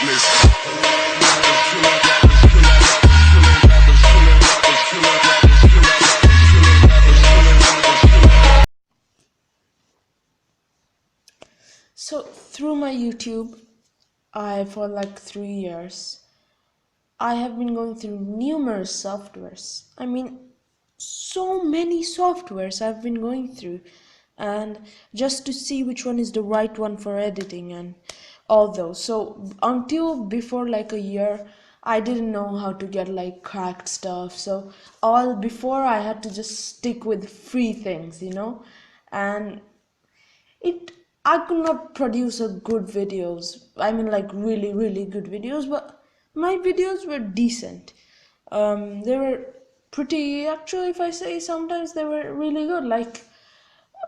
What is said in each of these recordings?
So through my YouTube, for like 3 years, I have been going through numerous softwares. I mean, so many softwares I've been going through, and just to see which one is the right one for editing and all those. So until before like a year, I didn't know how to get like cracked stuff. So all before I had to just stick with free things, and it I could not produce a good videos. I mean, like really, really good videos, but my videos were decent. They were pretty, actually, if I say sometimes they were really good, like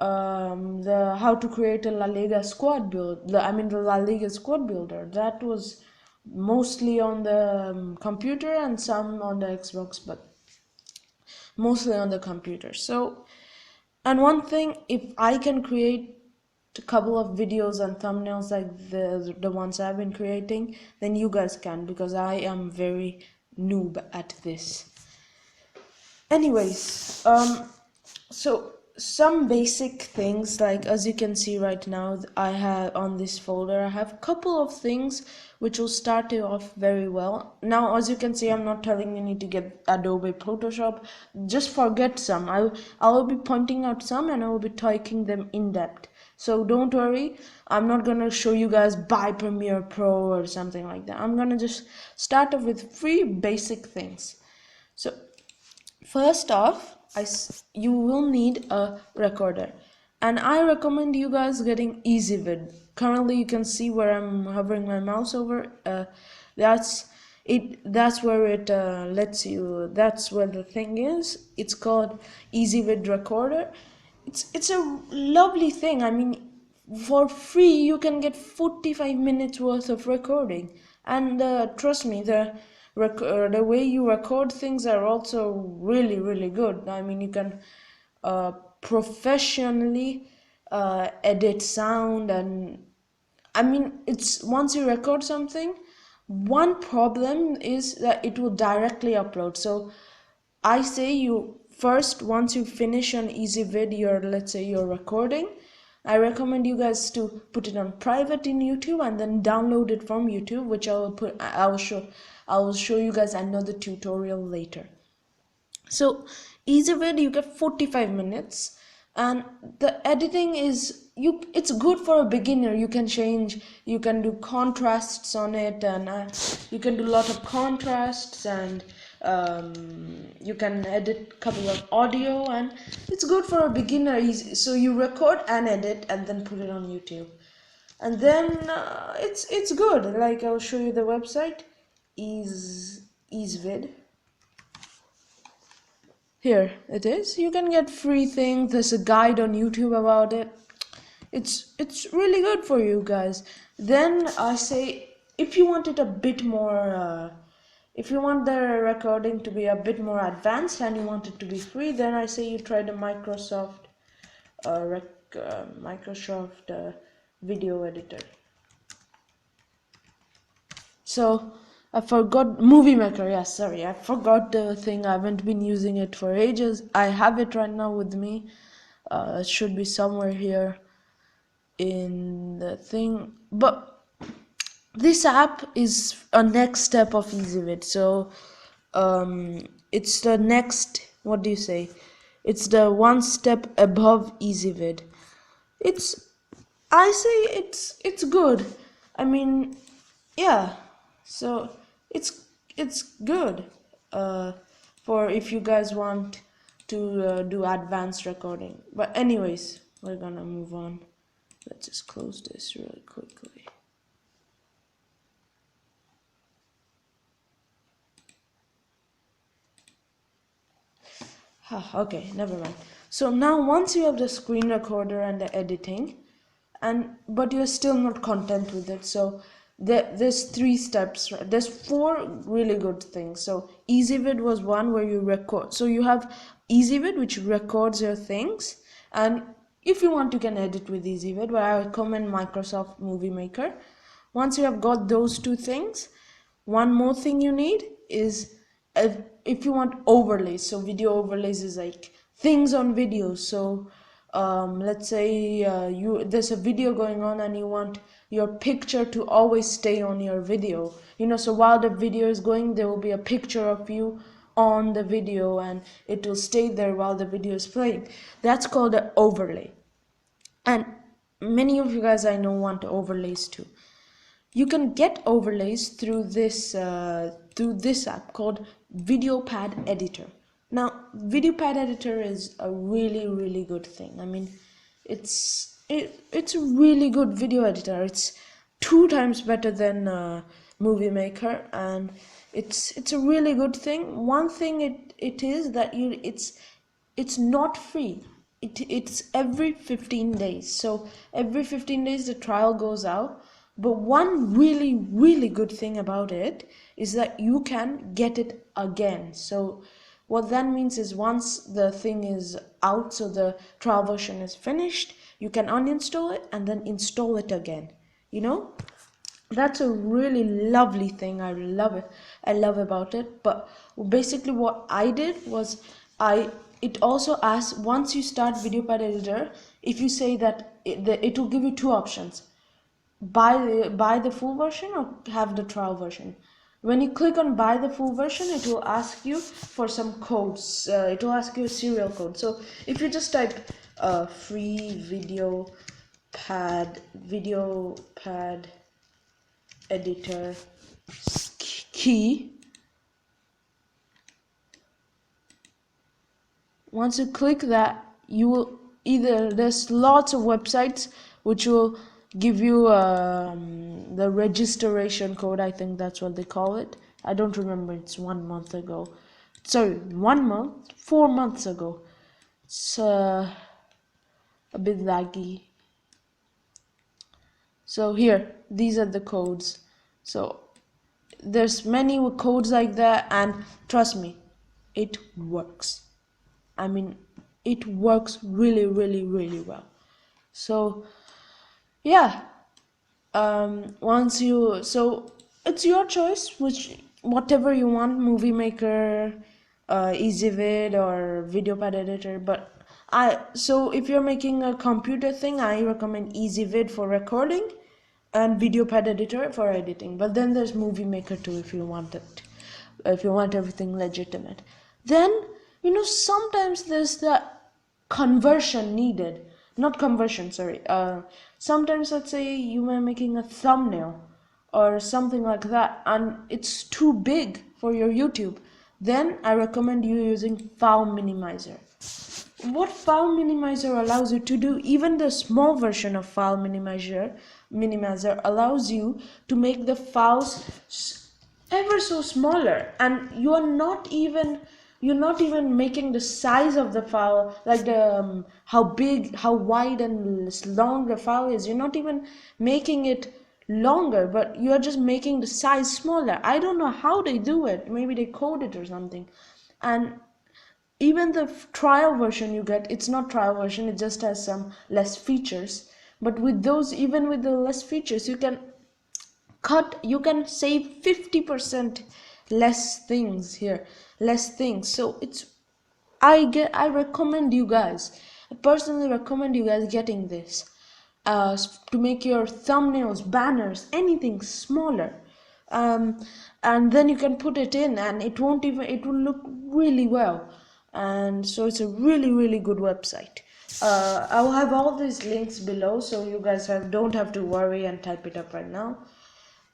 the how to create a La Liga squad build, the La Liga squad builder. That was mostly on the computer and some on the Xbox, but mostly on the computer. So, and one thing, if I can create a couple of videos and thumbnails like the ones I've been creating, then you guys can, because I am very noob at this. Anyways, so some basic things, like as you can see right now, I have on this folder, I have a couple of things which will start you off very well. Now, as you can see, I'm not telling you need to get Adobe Photoshop. Just forget some. I will be pointing out some, and I will be talking them in depth. So don't worry, I'm not gonna show you guys buy Premiere Pro or something like that. I'm gonna just start off with 3 basic things. So first off, you will need a recorder, and I recommend you guys getting EasyVid. Currently, you can see where I'm hovering my mouse over. That's it. That's where it lets you. That's where the thing is. It's called EasyVid Recorder. It's a lovely thing. I mean, for free you can get 45 minutes worth of recording, and trust me, the way you record things are also really, really good. I mean, you can professionally edit sound, and I mean, it's once you record something, one problem is that it will directly upload. So I say you first, once you finish on EasyVid, let's say your recording, I recommend you guys to put it on private in YouTube and then download it from YouTube, which I will show you guys another tutorial later. So EasyVid, you get 45 minutes, and the editing is it's good for a beginner. You can do contrasts on it, and you can do a lot of contrasts, and you can edit a couple of audio, and it's good for a beginner. So you record and edit and then put it on YouTube, and then it's good. Like, I'll show you the website, EasyVid. Here it is. You can get free things. There's a guide on YouTube about it. It's really good for you guys. Then I say, if you want it a bit more, if you want the recording to be a bit more advanced and you want it to be free, then I say you try the Microsoft video editor. So I forgot Movie Maker. Yes, sorry, I forgot the thing. I haven't been using it for ages. I have it right now with me. It should be somewhere here in the thing. But this app is a next step of EasyVid. So it's the next. What do you say? It's the one step above EasyVid. I say it's good. I mean, yeah. So it's good for if you guys want to do advanced recording. But anyways, we're gonna move on. Let's just close this really quickly. Okay, never mind. So now, once you have the screen recorder and the editing, but you're still not content with it, so there's 3 steps, right? There's 4 really good things. So EasyVid was one where you record. So you have EasyVid, which records your things, and if you want, you can edit with EasyVid, but I recommend Microsoft Movie Maker. Once you have got those two things, one more thing you need is if you want overlays. So video overlays is like things on videos. So let's say there's a video going on and you want your picture to always stay on your video. So while the video is going, there will be a picture of you on the video and it will stay there while the video is playing. That's called an overlay. And many of you guys I know want overlays too. You can get overlays through this app called VideoPad Editor. Now, VideoPad Editor is a really good thing. I mean, it's a really good video editor. It's 2 times better than Movie Maker, and it's a really good thing. One thing it is that it's not free. It's every 15 days. So every 15 days the trial goes out. But one really good thing about it is that you can get it again. So what that means is once the thing is out, so the trial version is finished, you can uninstall it and then install it again. That's a really lovely thing. I love it. I love about it. But basically what I did was it also asks, once you start VideoPad Editor, if you say that it will give you 2 options: buy the full version or have the trial version. When you click on buy the full version, it will ask you for some codes. It will ask you a serial code. So if you just type free VideoPad editor key, once you click that, you will there's lots of websites which will give you the registration code. I think that's what they call it. I don't remember. It's 1 month ago. Sorry, 4 months ago. It's a bit laggy. So here, these are the codes. So there's many codes like that, and trust me, it works. I mean, it works really well. So yeah, so it's your choice, whatever you want, Movie Maker, EasyVid, or VideoPad Editor. But so if you're making a computer thing, I recommend EasyVid for recording and VideoPad Editor for editing. But then there's Movie Maker too if you want it, if you want everything legitimate. Then sometimes there's that conversion needed. Not conversion, sorry. Sometimes, let's say you are making a thumbnail or something like that, and it's too big for your YouTube. Then I recommend you using File Minimizer. What File Minimizer allows you to do, even the small version of File Minimizer allows you to make the files ever so smaller, and you're not even making the size of the file, like the how big, how wide and long the file is. You're not even making it longer, but you're just making the size smaller. I don't know how they do it. Maybe they code it or something. And even the trial version you get, it's not trial version, it just has some less features. But with those, even with the less features, you can save 50% less things here, less things. So I recommend you guys, I personally recommend you guys getting this to make your thumbnails, banners, anything smaller, and then you can put it in and it will look really well. And so it's a really good website. I'll have all these links below, so you guys don't have to worry and type it up right now.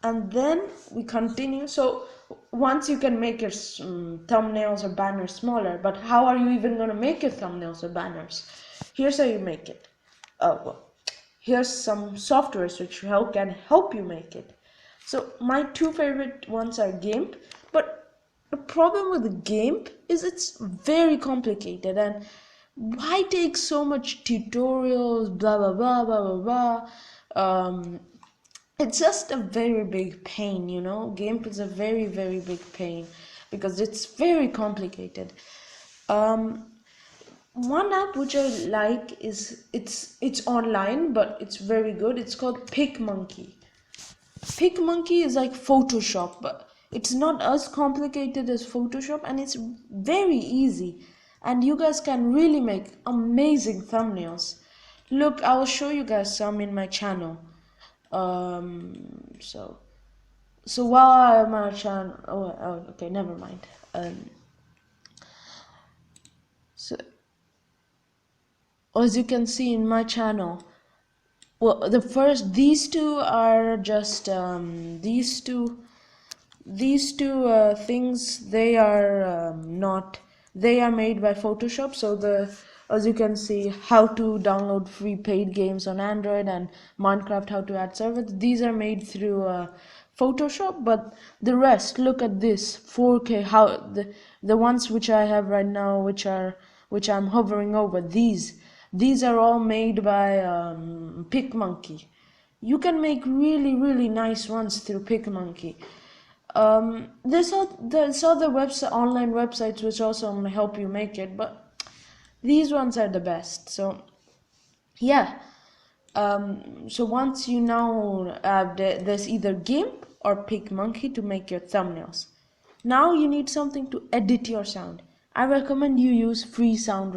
And then we continue. So once you can make your thumbnails or banners smaller, but how are you even going to make your thumbnails or banners? Here's how you make it. Here's some softwares which can help you make it. So my 2 favorite ones are GIMP, but the problem with GIMP is it's very complicated, and why take so much tutorials, blah blah blah blah blah blah. It's just a very big pain, GIMP is a very big pain because it's very complicated. One app which I like is it's online, but it's very good. It's called PicMonkey. PicMonkey is like Photoshop, but it's not as complicated as Photoshop, and it's very easy. And you guys can really make amazing thumbnails. Look, I will show you guys some in my channel. So while I'm on channel, okay, never mind. So as you can see in my channel, well, these two are just these two things, they are not, they are made by Photoshop. So as you can see, how to download free paid games on Android and Minecraft, how to add servers, these are made through Photoshop. But the rest, look at this 4K, how the ones which I have right now, which I'm hovering over, these are all made by PicMonkey. You can make really nice ones through PicMonkey. There's other online websites which also help you make it, but these ones are the best. So yeah, so once you now have there's either GIMP or PicMonkey to make your thumbnails. Now you need something to edit your sound. I recommend you use free sound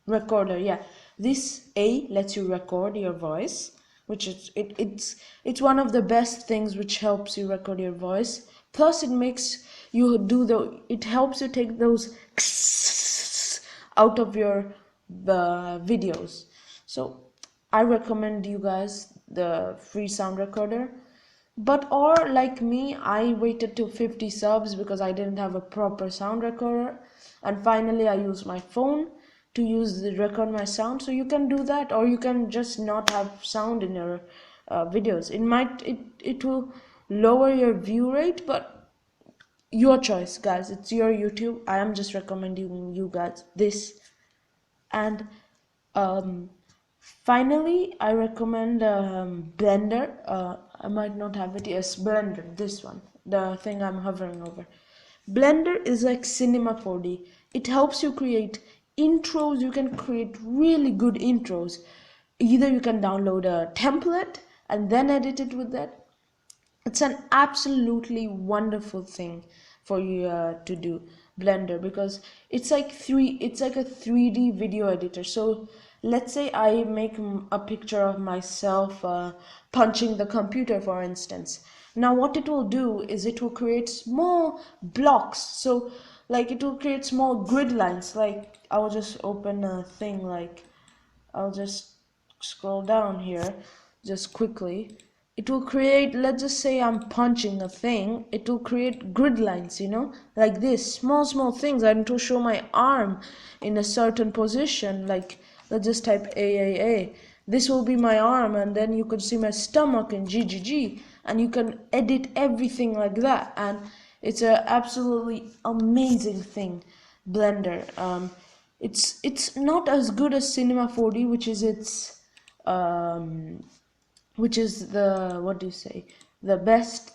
recorder. Yeah, this lets you record your voice, which is it's one of the best things which helps you record your voice. Plus it makes you it helps you take those out of your videos. So I recommend you guys the free sound recorder. But or like me, I waited to 50 subs because I didn't have a proper sound recorder, and finally I used my phone to record my sound. So you can do that, or you can just not have sound in your videos. It will lower your view rate, but your choice, guys. It's your YouTube. I am just recommending you guys this. And finally, I recommend Blender. I might not have it. Yes, Blender. This one, the thing I'm hovering over. Blender is like Cinema 4D. It helps you create intros. You can create really good intros. Either you can download a template and then edit it with that. It's an absolutely wonderful thing for you to do, Blender, because it's like a 3D video editor. So let's say I make a picture of myself punching the computer, for instance. Now what it will do is it will create small blocks. So like it will create small grid lines. Like I'll just open a thing, like I'll just scroll down here just quickly. It will create, let's just say I'm punching a thing, it will create grid lines, like this, small things, and it will show my arm in a certain position. Like let's just type AAA. This will be my arm, and then you can see my stomach in GGG, and you can edit everything like that. And it's a absolutely amazing thing, Blender. It's not as good as Cinema 4D, which is the, what do you say, the best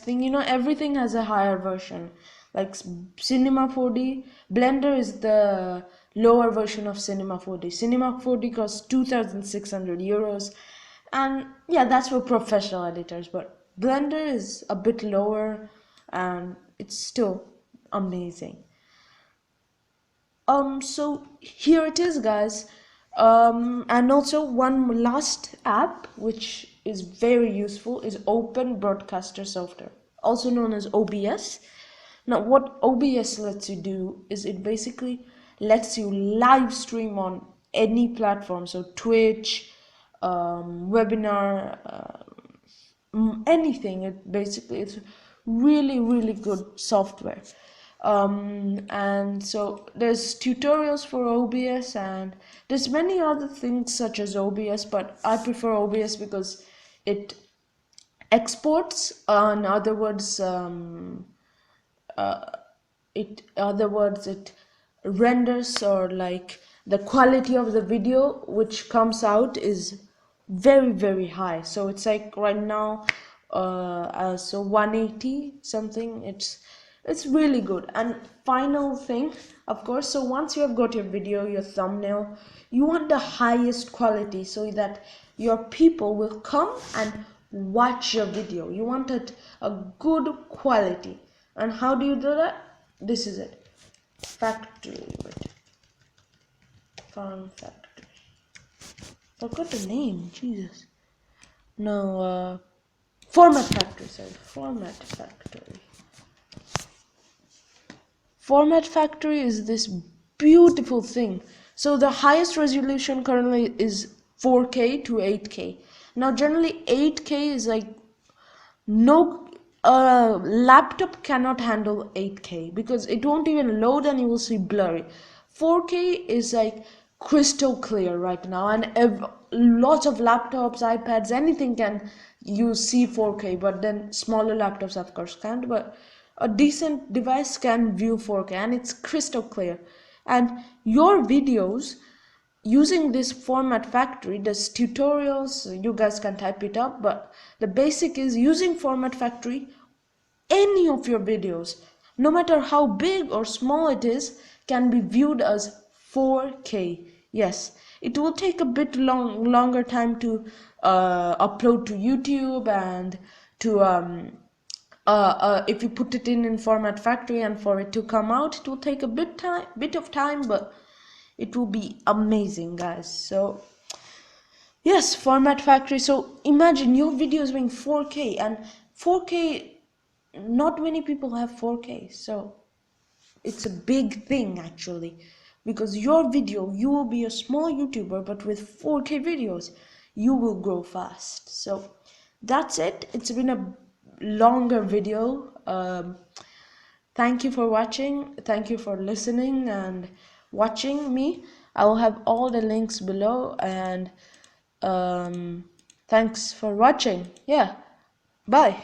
thing. Everything has a higher version. Like Cinema 4D, Blender is the lower version of Cinema 4D. Cinema 4D costs 2,600 euros, and yeah, that's for professional editors. But Blender is a bit lower, and it's still amazing. So here it is, guys. And also one last app which is very useful is Open Broadcaster Software, also known as OBS. Now what OBS lets you do is it basically lets you live stream on any platform. So Twitch, webinar, anything. It's really good software. And so there's tutorials for OBS, and there's many other things such as OBS, but I prefer OBS because it exports, in other words, it renders, or like the quality of the video which comes out is very high. So it's like right now, so 180 something. It's really good. And final thing, of course, so once you have got your video, your thumbnail, you want the highest quality so that your people will come and watch your video. You want it a good quality. And how do you do that? This is it. Factory. Wait. Farm factory. Forgot the name. Jesus. No, format factory. Sorry. Format factory. Format factory is this beautiful thing. So the highest resolution currently is 4K to 8K. Now generally 8K is like no laptop cannot handle 8K because it won't even load and you will see blurry. 4K is like crystal clear right now, and lots of laptops, iPads, anything can use C4K, but then smaller laptops of course can't, but a decent device can view 4K and it's crystal clear. And your videos using this format factory, there's tutorials, you guys can type it up, but the basic is using format factory, any of your videos, no matter how big or small it is, can be viewed as 4K. Yes, it will take a bit longer time to upload to YouTube and to if you put it in format factory and for it to come out, it will take a bit of time, but it will be amazing, guys. So yes, format factory. So imagine your videos being 4K, and 4K, not many people have 4K, so it's a big thing actually, because your video, you will be a small YouTuber, but with 4K videos you will grow fast. So that's it. It's been a longer video. Thank you for watching, thank you for listening and watching me. I will have all the links below, and thanks for watching. Yeah, bye.